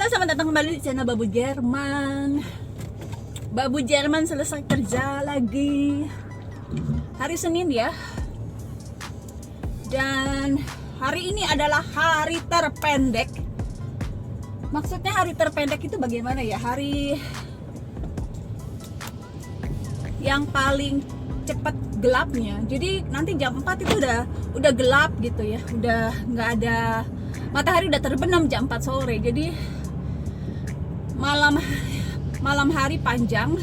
Halo, selamat datang kembali di channel Babu Jerman. Babu Jerman selesai kerja lagi hari Senin ya. Dan hari ini adalah hari terpendek. Maksudnya hari terpendek itu bagaimana ya? Hari yang paling cepat gelapnya. Jadi nanti jam 4 itu udah gelap gitu ya. Udah nggak ada matahari, udah terbenam jam 4 sore. Jadi malam hari panjang,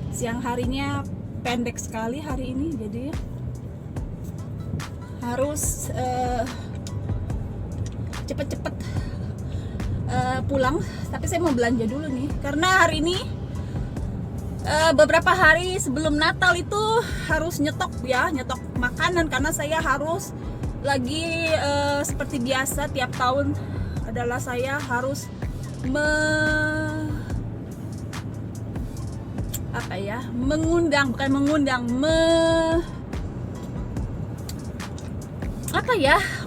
siang harinya pendek sekali hari ini. Jadi harus cepet-cepet pulang. Tapi saya mau belanja dulu nih, karena hari ini beberapa hari sebelum Natal itu harus nyetok makanan, karena saya harus lagi seperti biasa tiap tahun adalah saya harus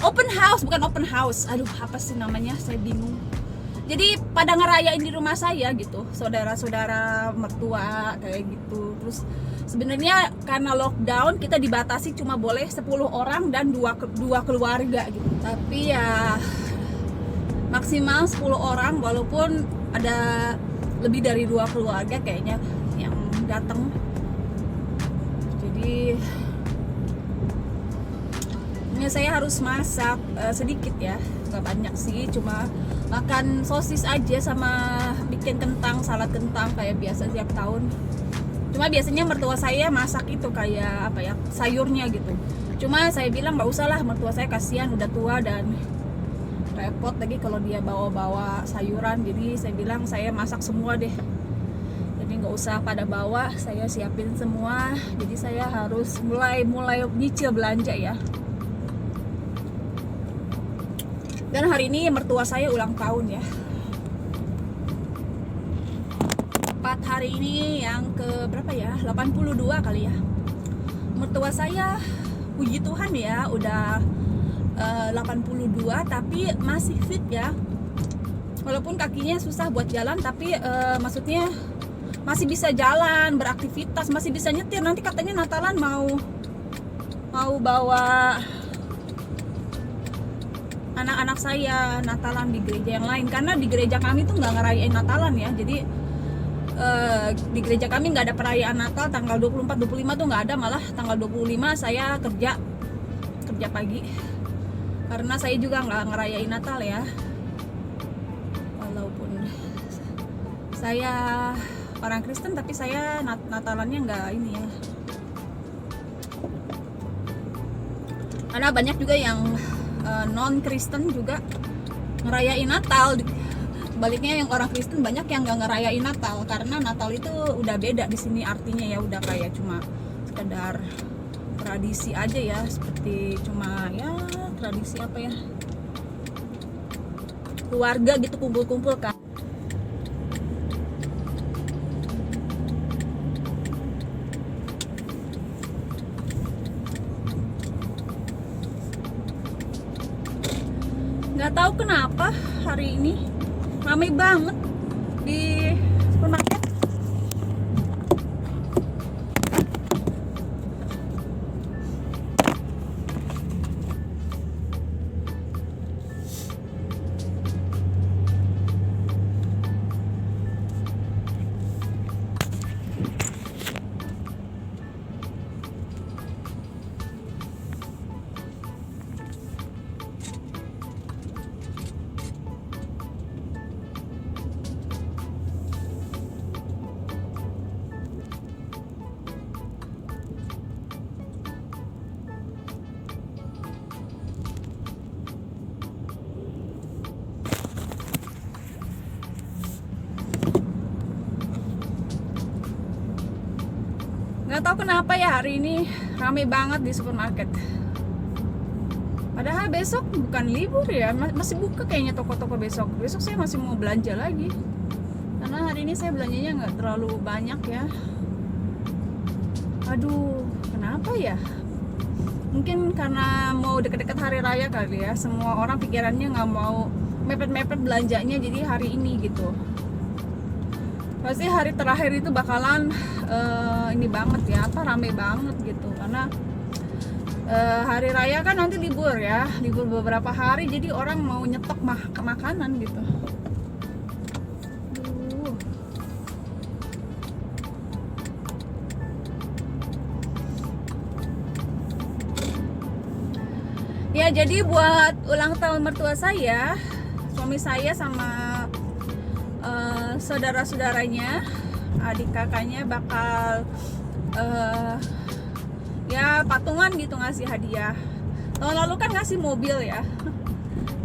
open house. Aduh, apa sih namanya, saya bingung. Jadi pada ngerayain di rumah saya gitu, saudara-saudara mertua kayak gitu. Terus sebenarnya karena lockdown kita dibatasi cuma boleh 10 orang dan dua keluarga gitu. Tapi ya maksimal 10 orang, walaupun ada lebih dari 2 keluarga kayaknya yang datang. Jadi ini saya harus masak sedikit ya, nggak banyak sih, cuma makan sosis aja sama bikin salad kentang kayak biasa tiap tahun. Cuma biasanya mertua saya masak itu kayak sayurnya gitu. Cuma saya bilang nggak usah lah, mertua saya kasihan, udah tua dan repot lagi kalau dia bawa sayuran. Jadi saya bilang saya masak semua deh, jadi nggak usah pada bawa, saya siapin semua. Jadi saya harus mulai nyicil belanja ya. Dan hari ini mertua saya ulang tahun ya, 4 hari ini yang ke berapa ya, 82 kali ya. Mertua saya puji Tuhan ya udah 82 tapi masih fit ya, walaupun kakinya susah buat jalan, tapi maksudnya masih bisa jalan, beraktivitas, masih bisa nyetir. Nanti katanya Natalan mau bawa anak-anak saya Natalan di gereja yang lain, karena di gereja kami tuh nggak ngerayain Natalan ya. Jadi di gereja kami nggak ada perayaan Natal tanggal 24-25 tuh nggak ada, malah tanggal 25 saya kerja pagi, karena saya juga nggak ngerayain Natal ya, walaupun saya orang Kristen tapi saya Natalannya nggak ini ya, karena banyak juga yang non Kristen juga ngerayain Natal. Baliknya yang orang Kristen banyak yang nggak ngerayain Natal, karena Natal itu udah beda di sini artinya ya, udah kayak cuma sekedar tradisi aja ya, seperti cuma ya tradisi keluarga gitu, kumpul-kumpul kan. Nggak tahu kenapa hari ini ramai banget di supermarket. Nggak tahu kenapa ya hari ini ramai banget di supermarket. Padahal besok bukan libur ya, masih buka kayaknya toko-toko besok. Besok saya masih mau belanja lagi, karena hari ini saya belanjanya nggak terlalu banyak ya. Aduh, kenapa ya? Mungkin karena mau deket-deket hari raya kali ya, semua orang pikirannya nggak mau mepet-mepet belanjanya, jadi hari ini gitu. Pasti hari terakhir itu bakalan ini banget ya, rame banget gitu, karena hari raya kan nanti libur ya, libur beberapa hari, jadi orang mau nyetok makanan gitu. Ya, jadi buat ulang tahun mertua saya, suami saya sama saudara-saudaranya, adik kakaknya bakal ya patungan gitu ngasih hadiah. Tahun lalu kan ngasih mobil ya.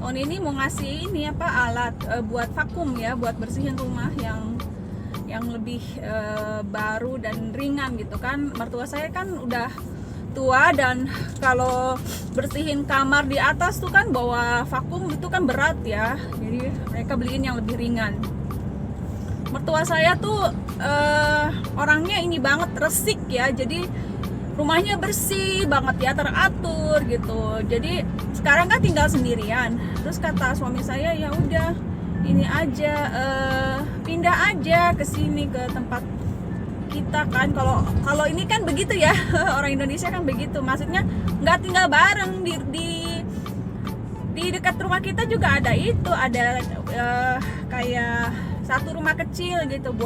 Tahun ini mau ngasih ini alat buat vakum ya, buat bersihin rumah yang lebih baru dan ringan gitu kan. Mertua saya kan udah tua, dan kalau bersihin kamar di atas tuh kan bawa vakum itu kan berat ya, jadi mereka beliin yang lebih ringan. Mertua saya tuh orangnya ini banget, resik ya, jadi rumahnya bersih banget ya, teratur gitu. Jadi sekarang kan tinggal sendirian, terus kata suami saya, ya udah ini aja, pindah aja ke sini, ke tempat kita kan. Kalau ini kan begitu ya, orang Indonesia kan begitu, maksudnya nggak tinggal bareng di dekat rumah kita juga ada kayak satu rumah kecil gitu,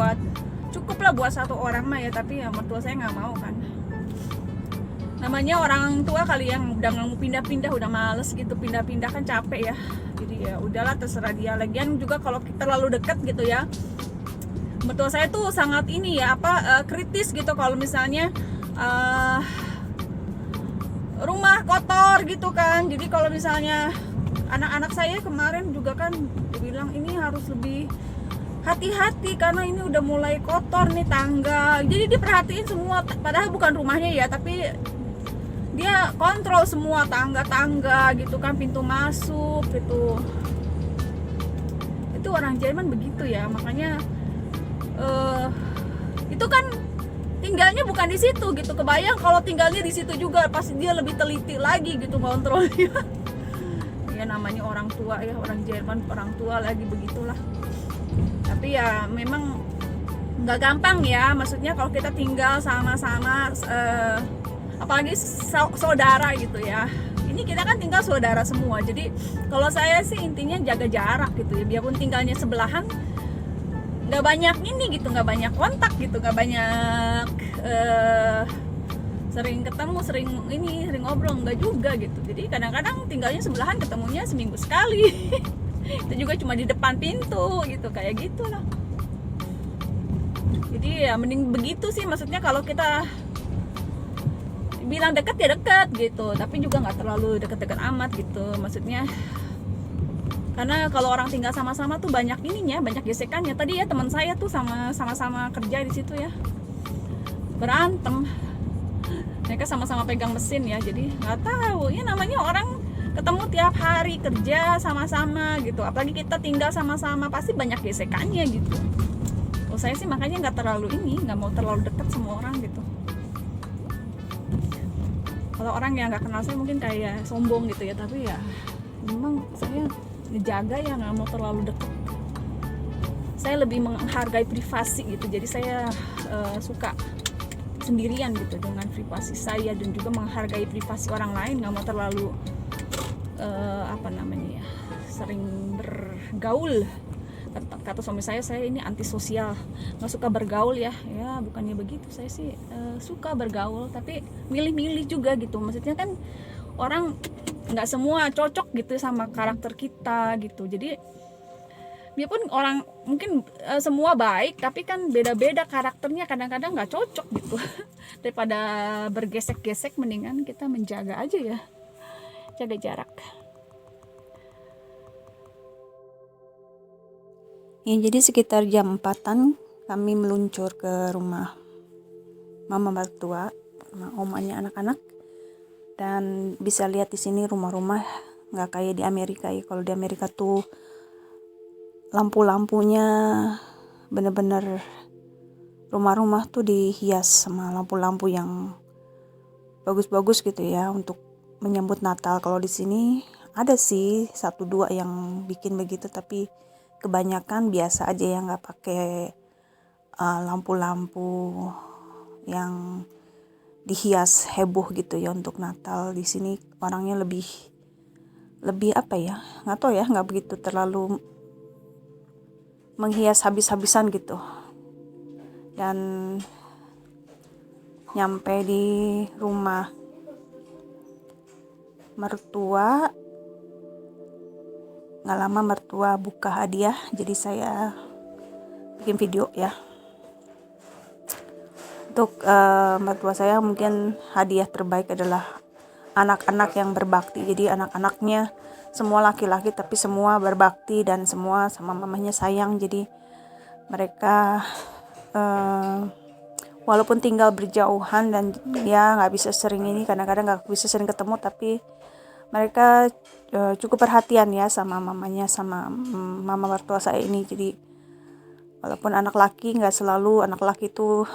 cukup lah buat satu orang mah ya, tapi ya mertua saya nggak mau kan, namanya orang tua kali yang udah nggak mau pindah-pindah, udah males gitu pindah-pindah kan, capek ya, jadi ya udahlah terserah dia. Lagian juga kalau kita terlalu dekat gitu ya, mertua saya tuh sangat ini ya, kritis gitu kalau misalnya rumah kotor gitu kan. Jadi kalau misalnya anak-anak saya kemarin juga kan dibilang ini harus lebih hati-hati karena ini udah mulai kotor nih tangga. Jadi diperhatiin semua, padahal bukan rumahnya ya, tapi dia kontrol semua tangga-tangga gitu kan, pintu masuk gitu. Itu orang Jerman begitu ya, makanya itu kan tinggalnya bukan di situ gitu. Kebayang kalau tinggalnya di situ juga, pasti dia lebih teliti lagi gitu kontrolnya. Ya namanya orang tua ya, orang Jerman, orang tua lagi begitulah. Tapi ya memang nggak gampang ya, maksudnya kalau kita tinggal sama-sama apalagi saudara gitu ya. Ini kita kan tinggal saudara semua, jadi kalau saya sih intinya jaga jarak gitu ya, biarpun tinggalnya sebelahan, nggak banyak ini gitu, nggak banyak kontak gitu, nggak banyak sering ketemu, sering ngobrol, nggak juga gitu. Jadi kadang-kadang tinggalnya sebelahan, ketemunya seminggu sekali. Itu juga cuma di depan pintu gitu, kayak gitulah. Jadi ya mending begitu sih, maksudnya kalau kita bilang dekat ya dekat gitu, tapi juga nggak terlalu dekat-dekat amat gitu, maksudnya. Karena kalau orang tinggal sama-sama tuh banyak ininya, banyak gesekannya. Tadi ya teman saya tuh sama-sama kerja di situ ya, berantem. Mereka sama-sama pegang mesin ya, jadi nggak tahu. Ya namanya orang ketemu tiap hari kerja sama-sama gitu. Apalagi kita tinggal sama-sama, pasti banyak gesekannya gitu. Kalau saya sih makanya nggak mau terlalu dekat sama orang gitu. Kalau orang yang nggak kenal saya mungkin kayak sombong gitu ya, tapi ya memang saya ngejaga ya, nggak mau terlalu dekat. Saya lebih menghargai privasi gitu, jadi saya suka sendirian gitu dengan privasi saya, dan juga menghargai privasi orang lain, nggak mau terlalu sering bergaul. Kata suami saya ini antisosial, nggak suka bergaul ya bukannya begitu, saya sih suka bergaul, tapi milih-milih juga gitu. Maksudnya kan orang nggak semua cocok gitu sama karakter kita gitu. Jadi biarpun orang mungkin semua baik, tapi kan beda-beda karakternya, kadang-kadang nggak cocok gitu. Daripada bergesek-gesek, mendingan kita menjaga aja ya, jaga jarak. Ya, jadi sekitar jam 4-an kami meluncur ke rumah mama mertua, omanya anak-anak. Dan bisa lihat di sini rumah-rumah nggak kayak di Amerika ya. Kalau di Amerika tuh lampu-lampunya bener-bener, rumah-rumah tuh dihias sama lampu-lampu yang bagus-bagus gitu ya untuk menyambut Natal. Kalau di sini ada sih 1-2 yang bikin begitu, tapi kebanyakan biasa aja ya, nggak pakai lampu-lampu yang dihias heboh gitu ya untuk Natal. Di sini orangnya lebih apa ya, nggak tahu ya, nggak begitu terlalu menghias habis-habisan gitu. Dan nyampe di rumah mertua, nggak lama mertua buka hadiah, jadi saya bikin video ya. Untuk mertua saya mungkin hadiah terbaik adalah anak-anak yang berbakti. Jadi anak-anaknya semua laki-laki tapi semua berbakti dan semua sama mamanya sayang. Jadi mereka walaupun tinggal berjauhan dan ya nggak bisa sering ini, kadang-kadang nggak bisa sering ketemu, tapi mereka cukup perhatian ya sama mamanya, sama mama mertua saya ini. Jadi walaupun anak laki, nggak selalu anak laki itu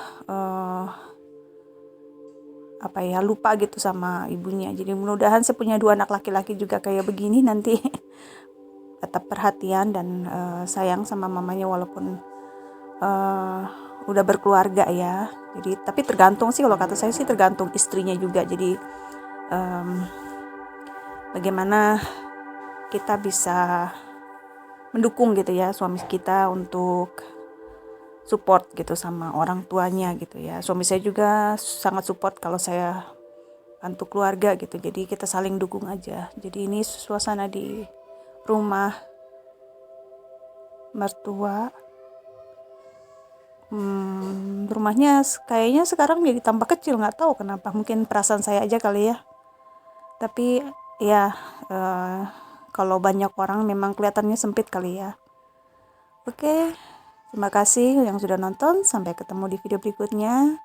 lupa gitu sama ibunya. Jadi mudah-mudahan saya punya 2 anak laki-laki juga kayak begini nanti tetap perhatian dan sayang sama mamanya walaupun udah berkeluarga ya. Jadi tapi tergantung sih, kalau kata saya sih tergantung istrinya juga. Jadi bagaimana kita bisa mendukung gitu ya suami kita untuk support gitu sama orang tuanya gitu ya. Suami saya juga sangat support kalau saya bantu keluarga gitu. Jadi kita saling dukung aja. Jadi ini suasana di rumah mertua. Rumahnya kayaknya sekarang jadi tambah kecil, nggak tahu kenapa. Mungkin perasaan saya aja kali ya. Tapi ya kalau banyak orang memang kelihatannya sempit kali ya. Oke, terima kasih yang sudah nonton. Sampai ketemu di video berikutnya.